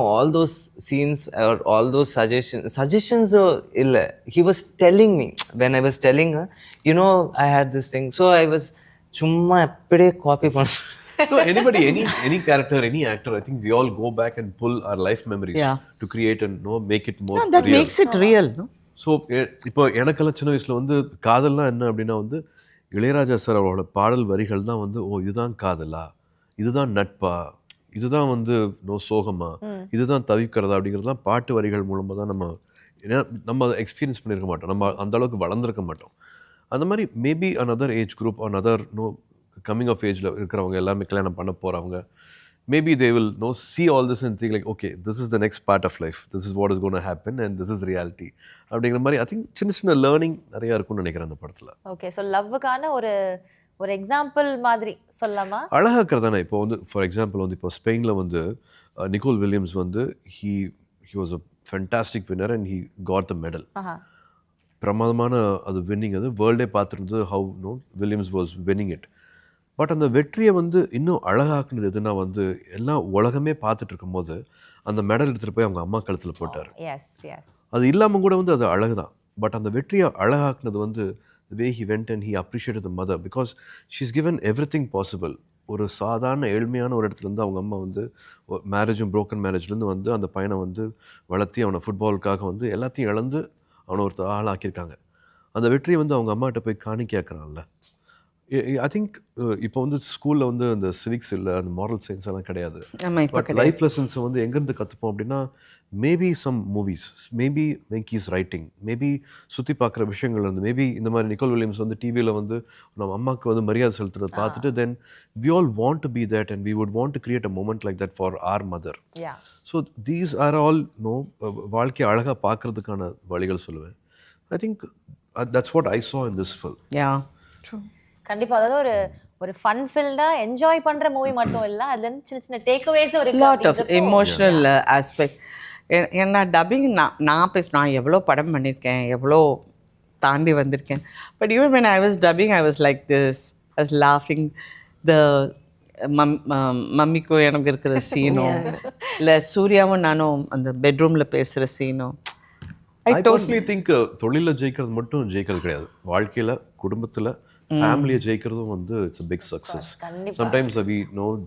all those scenes or all those suggestions illa he was telling me when I was telling her I had this thing, so I was chumma appade copy panna. No, anybody, any character, any actor, I think we all go back and pull our life memories to create and make it more that real. makes it real, no? So இப்போ எனக்கெல்லாம் சின்ன வயசில் வந்து காதல்னா என்ன அப்படின்னா வந்து Ilaiyaraaja sir அவரோட பாடல் வரிகள் தான் வந்து இதுதான் காதலா, இதுதான் நட்பா, இதுதான் வந்து சோகமா, இதுதான் தவிக்கிறதா அப்படிங்கிறதுலாம் பாட்டு வரிகள் மூலமாக தான் நம்ம அதை எக்ஸ்பீரியன்ஸ் பண்ணியிருக்க மாட்டோம், நம்ம அந்த அளவுக்கு வளர்ந்துருக்க மாட்டோம். அந்த மாதிரி maybe another age group another coming of ஏஜில் இருக்கிறவங்க எல்லாமே கல்யாணம் பண்ண போகிறவங்க maybe they will see all this and think like, okay, this is the next part of life, this is what is going to happen and this is reality அப்படிங்கிற மாதிரி I think சின்ன சின்ன லேர்னிங் நிறையா இருக்கும்னு நினைக்கிறேன் அந்த படத்தில். Okay, so லவ்வுக்கான ஒரு எக்ஸாம்பிள் மாதிரி சொல்லலாமா? அழகாக இருக்கிறதானே. இப்போ வந்து ஃபார் எக்ஸாம்பிள் வந்து இப்போ ஸ்பெயினில் வந்து நிக்கோல் வில்லியம்ஸ் வந்து he was a fantastic winner and he got the medal. பிரமாதமான அது வின்னிங், அது வேர்ல்டே பார்த்துருந்தது how Williams was winning it. But அந்த வெற்றியை வந்து இன்னும் அழகாக்குனது எதுனா வந்து எல்லாம் உலகமே பார்த்துட்டு இருக்கும்போது அந்த மெடல் எடுத்துகிட்டு போய் அவங்க அம்மா கழுத்தில் போட்டார். அது இல்லாமல் கூட வந்து அது அழகு தான். பட் அந்த வெற்றியை அழகாக்குனது வந்து the way he went and he appreciated the mother because she's given everything possible. ஒரு சாதாரண ஏழ்மையான ஒரு இடத்துலேருந்து அவங்க அம்மா வந்து மேரேஜும் ப்ரோக்கன் மேரேஜ்லேருந்து வந்து அந்த பையனை வந்து வளர்த்தி அவனை ஃபுட்பாலுக்காக வந்து எல்லாத்தையும் இழந்து அவனை ஒருத்தர் ஆளாக்கியிருக்காங்க. அந்த வெற்றியை வந்து அவங்க அம்மாகிட்ட போய் காணிக்காக்குறான்ல. ஐ திங்க் இப்போ வந்து ஸ்கூலில் வந்து அந்த சிவிக்ஸ் இல்லை, அந்த மாரல் சயின்ஸ் எல்லாம் கிடையாது. பட் லைஃப் லெசன்ஸை வந்து எங்கேருந்து கற்றுப்போம் அப்படின்னா மேபி சம் மூவிஸ், மேபி வெங்கிஸ் ரைட்டிங், மேபி சுற்றி பார்க்குற விஷயங்கள் இருந்து, மேபி இந்த மாதிரி நிக்கோல் வில்லியம்ஸ் வந்து டிவியில் வந்து நம்ம அம்மாவுக்கு வந்து மரியாதை செலுத்துறதை பார்த்துட்டு then we all want to be that and we would want to create a moment like that for our mother. So these are all வாழ்க்கையை அழகாக பார்க்குறதுக்கான வழிகள் சொல்லுவேன். I think that's what I saw in this film. கண்டிப்பாக அதாவது ஒரு fun ஃபில்டா enjoy பண்ற மூவி மட்டும் இல்ல, அதுல இருந்து சின்ன சின்ன டேக்அவேஸும் இருக்கு. Lot of emotional aspect. என்ன டப்பிங் நான் எவ்வளோ படம் பண்ணியிருக்கேன், எவ்வளோ தாண்டி வந்திருக்கேன். But even when I was dubbing I was like this, I was laughing. the மம்மிக்கும் எனக்கு இருக்கிற சீனும் இல்லை சூர்யாவும் நானும் அந்த பெட்ரூமில் பேசுகிற சீனும். I personally think தொழிலில் ஜெயிக்கிறது மட்டும் ஜெயிக்கிறது கிடையாது, வாழ்க்கையில் குடும்பத்தில் ஃபேமிலியை ஜெயிக்கிறதும் வந்து it's a big success. Sometimes we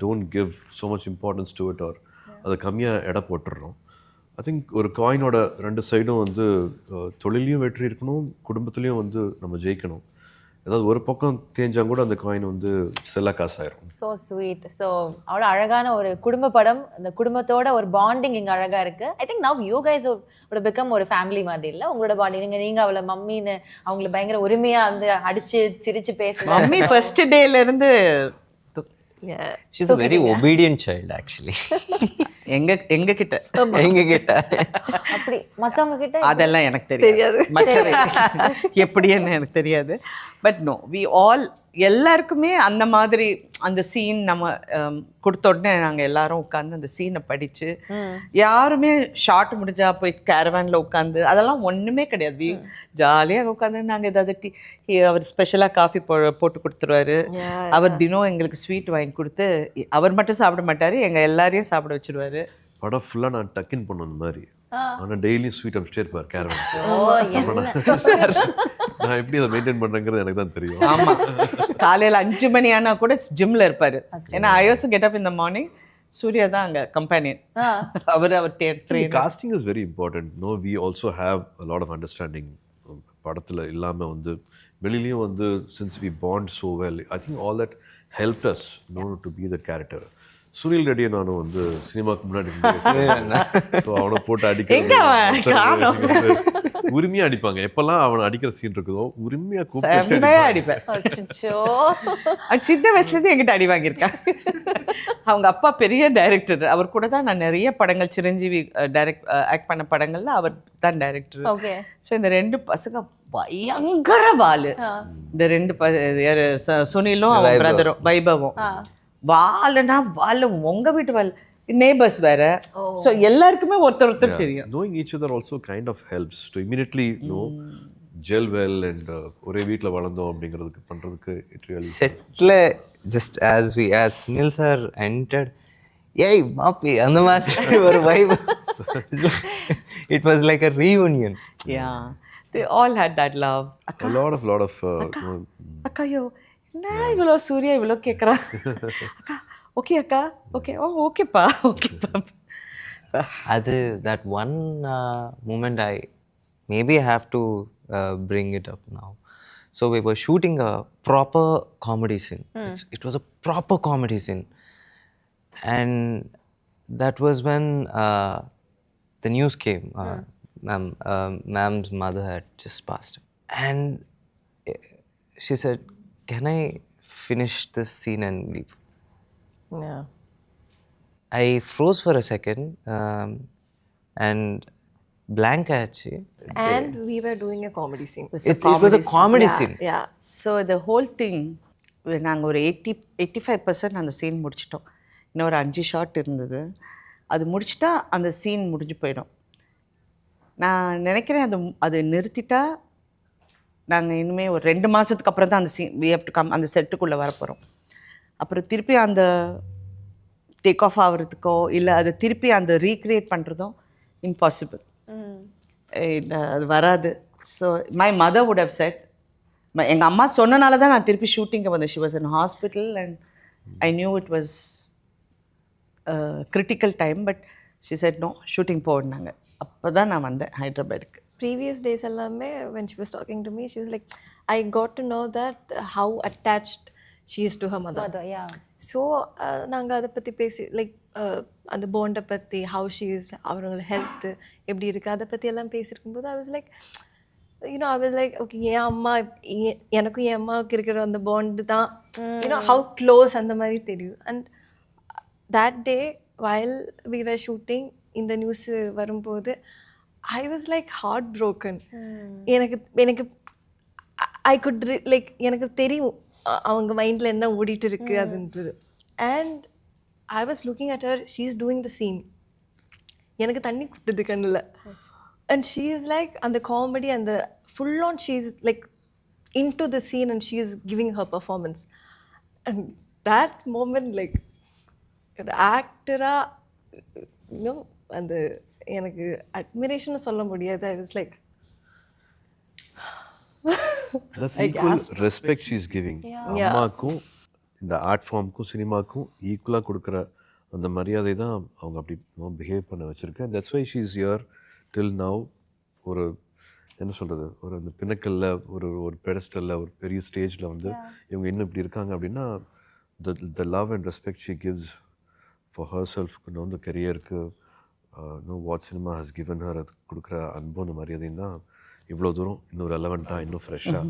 don't give so much importance to it or அதை கம்மியாக எடை போட்டுடுறோம். ஐ திங்க் ஒரு காயினோட ரெண்டு சைடும் வந்து தொழிலையும் வெற்றி இருக்கணும், குடும்பத்துலேயும் வந்து நம்ம ஜெயிக்கணும். ஏதாவது ஒரு பக்கம் தேஞ்சால் கூட அந்த காயின் வந்து செல்ல காசாயிரும். So sweet. ஸோ அவ்வளோ அழகான ஒரு குடும்ப படம், அந்த குடும்பத்தோட ஒரு பாண்டிங் இங்கே அழகாக இருக்குது. I think now you guys would become ஒரு ஃபேமிலி மாதிரி இல்லை உங்களோட பாண்டிங். நீங்கள் அவளை மம்மின்னு அவங்கள பயங்கர உரிமையாக வந்து அடித்து சிரித்து பேசுகிறேன். மம்மி ஃபர்ஸ்ட் டேலேருந்து she's a very obedient child actually. எங்க கிட்ட எங்ககிட்ட அப்படி மத்தவங்க கிட்ட அதெல்லாம் எனக்கு தெரியாது மற்றவை எப்படின்னு எனக்கு தெரியாது. பட் நோ வி ஆல் எல்லாருக்குமே அந்த மாதிரி அந்த சீன் நம்ம கொடுத்த உடனே நாங்கள் எல்லாரும் உட்காந்து அந்த சீனை படித்து யாருமே ஷார்ட் முடிஞ்சா போய் கேரவானில் உட்காந்து அதெல்லாம் ஒன்றுமே கிடையாது. ஜாலியாக உட்காந்து நாங்கள் ஏதாவது அவர் ஸ்பெஷலாக காஃபி போட்டு கொடுத்துருவாரு. அவர் தினம் எங்களுக்கு ஸ்வீட் வாங்கி கொடுத்து அவர் மட்டும் சாப்பிட மாட்டார், எங்கள் எல்லாரையும் சாப்பிட வச்சுருவாரு. படம் ஃபுல்லாக நான் டக்கின் பண்ண அந்த மாதிரி. ஆனால் டெய்லியும் ஸ்வீட் அமிச்சிட்டே இருப்பார் கேரவன். நான் எப்படி அதை மெயின்டைன் பண்ணுறேங்கிறது எனக்கு தான் தெரியும். ஆமாம், காலையில் 5 மணி ஆனால் கூட ஜிம்மில் இருப்பார். ஏன்னா I also get up in the morning. Surya தான் அங்கே கம்பெனியன். அவர் casting is very important. No we also have a lot of understanding. படத்தில் இல்லாமல் வந்து வெளியிலையும் வந்து since we bond so well, I think all that help us know to be the character. Sunil ரெட்டியை நானும் வந்து சினிமாவுக்கு முன்னாடி ஸோ அவனை போட்டு அடிக்க உரிமையாக அடிப்பாங்க. எப்பெல்லாம் அவனை அடிக்கிற சீன் இருக்குதோ உரிமையாக கூப்பிட்டு அடிப்பேன். சின்ன வயசுலேருந்து என்கிட்ட அடி வாங்கியிருக்கேன். அவங்க அப்பா பெரிய டைரக்டர், அவர் கூட தான் நான் நிறைய படங்கள் சிரஞ்சீவி ஆக்ட் பண்ண படங்கள்ல அவர் தான் டைரக்டர். ஸோ இந்த 2 பசங்க பயங்கர வாலு. இந்த 2 சுனிலும் அவன் பிரதரும் வைபவும் வாலுனா வாலு. உங்க வீட்டு வால் நேபர்ஸ் வேற. ஸோ எல்லாருக்குமே ஒருத்தர் தெரியும். knowing each other also kind of helps to immediately know gel well and ஒரே வீட்டில் வளர்ந்தோம் அப்படிங்கிறதுக்கு பண்ணுறதுக்கு it really settle just as Sunil sir entered, ஏய் மாப்பி அந்த மாதிரி ஒரு vibe. It was like a reunion. Yeah, they all had that love. a lot of அக்காயோ என்ன இவ்வளோ சூர்யா இவ்வளோ கேட்குறா. அக்கா ஓகே அக்கா ஓகே ஓகேப்பா ஓகேப்பா. அது that one moment I maybe have to bring it up now. So we were shooting a proper comedy scene. It was a proper comedy scene. And that was when the news came. Ma'am's mother had just passed. And she said, can I finish this scene and leave? Yeah. I froze for a second and blank actually. And we were doing a comedy scene. It was a comedy scene. Yeah. So the whole thing நாங்கள் ஒரு 85% அந்த scene முடிச்சிட்டோம். இன்னும் ஒரு 5 shot இருந்தது. அது முடிச்சிட்டா அந்த scene முடிஞ்சு போயிடும். நான் நினைக்கிறேன் அது நிறுத்திட்டா நாங்கள் இனிமேல் ஒரு 2 மாதத்துக்கு அப்புறம் தான் அந்த scene we have to come அந்த செட்டுக்குள்ளே வரப்போகிறோம். அப்புறம் திருப்பி அந்த டேக் ஆஃப் ஆகிறதுக்கோ இல்லை அதை திருப்பி அந்த ரீக்ரியேட் பண்ணுறதும் இம்பாசிபிள். அது வராது. So my mother would have said, எங்கள் அம்மா சொன்னனால தான் நான் திருப்பி ஷூட்டிங்கை வந்தேன். She was in hospital and I knew it was critical time. But she said no shooting போனாங்க. அப்போ தான் நான் வந்தேன் ஹைதராபாத்துக்கு. Previous days allame when she was talking to me, she was like, I got to know that how attached she is to her mother. Yeah. So நாங்கள் அதை பற்றி பேசி like அந்த பாண்டை பற்றி how she is, அவங்களோட ஹெல்த் எப்படி இருக்குது அதை பற்றி எல்லாம் பேசியிருக்கும்போது I was like, you know, I was like, okay, என் அம்மா எனக்கும் என் அம்மாவுக்கு இருக்கிற அந்த பாண்டு தான், you know, how close அந்த மாதிரி தெரியும். And that day while we were shooting இந்த நியூஸ் வரும்போது I was like heartbroken. எனக்கு I could like எனக்கு தெரியும் அவங்க மைண்டில் என்ன ஓடிட்டு இருக்கு அதுன்றது. And I was looking at her, she is doing the scene. எனக்கு தண்ணி குட்டுது கண்ணில். And she is like அந்த காமெடி அந்த full on she is like into the scene and she is giving her performance. And that moment like ஒரு ஆக்டரா இன்னும் அந்த எனக்கு admiration சொல்ல முடியாது. I was like that's equal respect she is giving. அம்மாக்கும் இந்த ஆர்ட் ஃபார்முக்கும் சினிமாக்கும் ஈக்குவலாக கொடுக்குற அந்த மரியாதை தான் அவங்க அப்படி பிஹேவ் பண்ண வச்சுருக்கேன். That's why she is here till now. ஒரு என்ன சொல்கிறது, ஒரு அந்த பின்னக்கல்ல ஒரு பெடஸ்டலில் ஒரு பெரிய ஸ்டேஜில் வந்து இவங்க இன்னும் இப்படி இருக்காங்க அப்படின்னா the love and respect she gives for her செல்ஃப்க்கு இந்த கெரியருக்கு what cinema has given her அது கொடுக்குற அன்பு அந்த மரியாதையும் தான் இவ்வளோ தூரம் இன்னும் ரெலவெண்ட்டாக இன்னும் ஃப்ரெஷ்ஷாக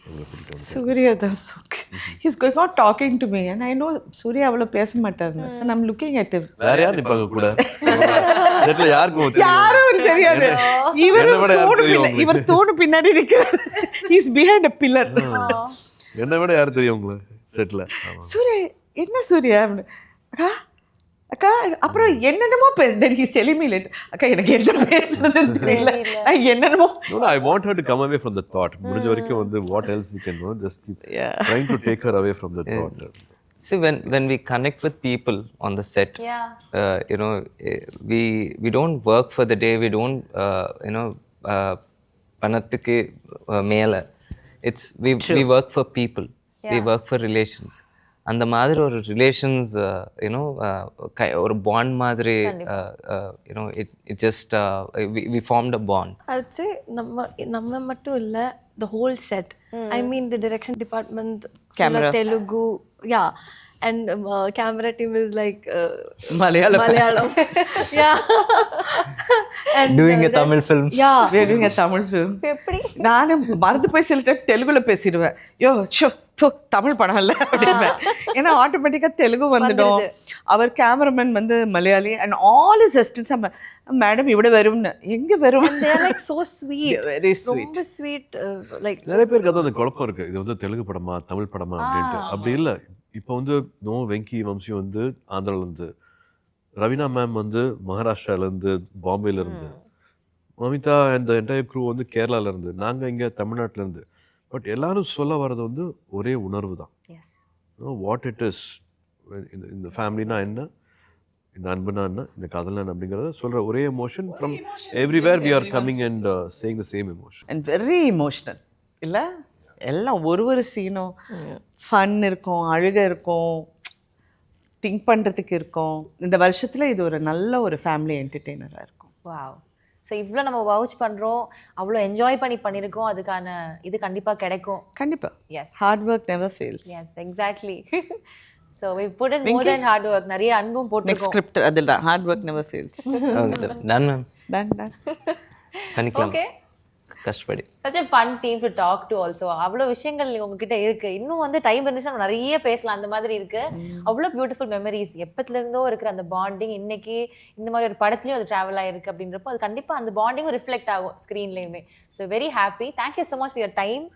உங்களை கூட்டிட்டு வந்து Suriya, that's okay. He's going on talking to me and I know Suriya அவ்வளோ பேச மாட்டாருங்க. So I'm looking at him. வேற யார் நிப்பாங்க கூட செட்ல யாருக்கும் தெரியும் யாரும் தெரியாது. என்னை விட யாருக்கு தெரியும் இவர் தூணு பின்னாடி நிற்கிறார். He's behind a pillar. என்னை விட யார் தெரியும் உங்களை செட்ல? சூர்யா என்ன சூர்யா அக்கா அக்கா அப்புறம் என்னென்னமோ then he's telling me later அக்கா எனக்கு என்ன பேசுறதுன்னு தெரியல என்னென்னமோ. No, I want her to come away from the thought. முடிஞ்ச வரைக்கும் வந்து what else we can do, just keep trying to take her away from the thought. See, when we connect with people on the set, you know, we don't work for the day. We don't, you know, பணத்துக்கு மேல. It's we work for people. We work for relations. அந்த மாதிரி ஒரு relations you know ஒரு bond மாதிரி you know it just we formed a bond. I would say நம்ம மட்டும் இல்ல, the whole set. I mean the direction department, Camera. Telugu, yeah, and camera team is like Malayalam. Yeah. And Doing a Tamil film. Yeah. We're doing a Tamil film. எப்படி நானே மறந்து போய் சில time தெலுங்குல பேசிடுவேன். யோ so Tamil படம் இல்லை அப்படின்பேன். ஏன்னா ஆட்டோமேட்டிக்காக தெலுங்கு வந்துடும். அவர் கேமராமேன் வந்து Malayali and all is assistance madam இவ்வளோ வரும்னு எங்கே வரும். they are like so sweet. Very sweet. ரொம்ப sweet. Like நிறைய பேருக்கு அதான் அந்த குழப்பம் இருக்கு, இது வந்து தெலுங்கு படமா தமிழ் படமா அப்படின்ட்டு. அப்படி இல்லை. இப்போ வந்து வெங்கி வம்சி வந்து ஆந்திராலேருந்து, ரவீனா மேம் வந்து மகாராஷ்டிராலேருந்து, பாம்பேலேருந்து, மமிதா அண்ட் என்டையர் க்ரூ வந்து கேரளாலேருந்து, நாங்கள் இங்கே தமிழ்நாட்டிலேருந்து. பட் எல்லாரும் சொல்ல வர்றது வந்து ஒரே உணர்வு தான். வாட் இட் இஸ் இந்த ஃபேமிலினா என்ன, இந்த அன்புனா என்ன, இந்த காதல்னா என்ன அப்படிங்கிறத சொல்கிற ஒரே emotion from everywhere we are coming and saying the same emotion. And very emotional இல்லை, எல்லாம் ஒரு சீனும் ஃபன் இருக்கும், அழுக இருக்கும், திங்க் பண்ணுறதுக்கு இருக்கும். இந்த வருஷத்தில் இது ஒரு நல்ல ஒரு ஃபேமிலி என்டர்டெய்னராக இருக்கும். வாவ். ஸோ இவ்வளோ நம்ம வவுச் பண்ணுறோம், அவ்வளோ என்ஜாய் பண்ணியிருக்கோம், அதுக்கான இது கண்டிப்பாக கிடைக்கும். கண்டிப்பாக. Yes, hard work never fails. Yes, exactly. So we put in more than hard work, நிறைய அன்பும் போட்டு நெக்ஸ்ட் ஸ்கிரிப்ட் அதில் தான் hard work never fails. Done ma'am, done பண்ணிக்கலாம். ஓகே, கஷ்டப்படி. such a fun team to talk to also. அவ்வளோ விஷயங்கள் உங்ககிட்ட இருக்கு, இன்னும் வந்து டைம் இருந்துச்சுன்னா நிறைய பேசலாம். அந்த மாதிரி இருக்கு, அவ்வளோ பியூட்டிஃபுல் மெமரிஸ், எப்பத்துல இருந்தோ இருக்கிற அந்த பாண்டிங் இன்னைக்கு இந்த மாதிரி ஒரு படத்துலயும் அது டிராவல் ஆயிருக்கு அப்படின்றப்போ அது கண்டிப்பா அந்த பாண்டிங் ரிஃப்ளெக்ட் ஆகும் ஸ்க்ரீன்லயுமே. So very happy. Thank you so much for your time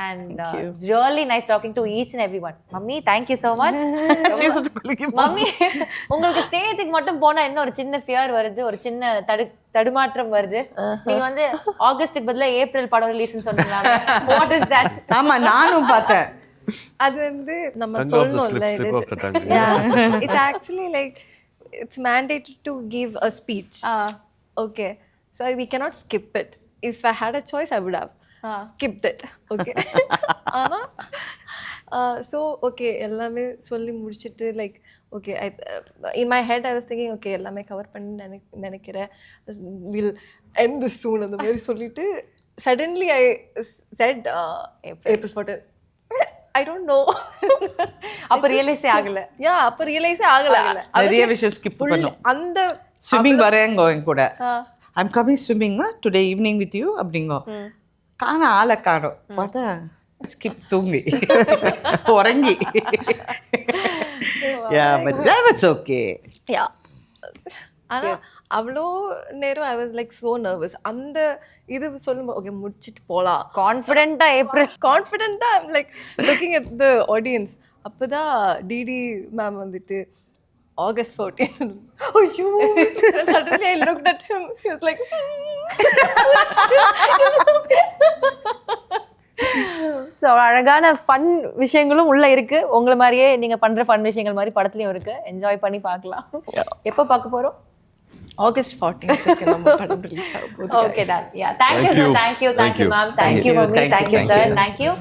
and it's really nice talking to each and everyone. Mummy, thank you so much. Mummy, உங்களுக்கு ஸ்டேஜுக்கு மட்டும் போனா என்ன ஒரு சின்ன ஃபியர் வருது, ஒரு சின்ன தடுமாற்றம் வருது. நீங்க வந்து ஆகஸ்டுக்கு பதிலா ஏப்ரல் படம் ரிலீஸ்னு சொன்னீங்க. What is that? ஆமா, நானும் பார்த்தேன். அது வந்து நம்ம சொல்லணும்ல, it's actually like it's mandated to give a speech. Okay, so we cannot skip it. If I had a choice I would have skipped it. Okay. So okay, எல்லாமே சொல்லி முடிச்சிட்டு like okay, in my head I was thinking okay, எல்லாமே cover பண்ணி நினைக்கிறேன், we'll end this soon அந்த மாதிரி சொல்லிட்டு suddenly I said April 14. I don't know. அப்ப ரியலைஸே ஆகல. அப்ப ரியலைஸே ஆகல. நிறைய விஷயம் ஸ்கிப் பண்ணோம். அந்த ஸ்விம்மிங் வரேங்க கூட, I'm coming swimming today evening with you அப்படிங்கோ. காண ஆளை காணோம், பார்த்தா ஸ்கிப் தூங்கி உறங்கி. Yeah, but that was okay. Yeah. ஆனா அவ்வளோ நேரம் I was like so nervous. அந்த இது சொல்லும்போது ஓகே முடிச்சிட்டு போகலாம் கான்ஃபிடென்ட்டா கான்ஃபிடென்ட்டா I'm like looking at the audience. அப்போதான் டிடி மேம் வந்துட்டு August 14. ஐயோ, suddenly I looked at him. He was like so அழகான ஃபன் விஷயங்களும் உள்ள இருக்கு. உங்களை மாதிரியே நீங்க பண்ற ஃபன் விஷயங்கள் மாதிரி படத்துலயும் இருக்கு. என்ஜாய் பண்ணி பார்க்கலாம். எப்போ பார்க்க போறோம்? August 14th நம்ம படம் ரிலீஸ் ஆக போகுது. Okay, done. Yeah, thank you sir, thank you ma'am, thank you mummy, thank you sir, thank you.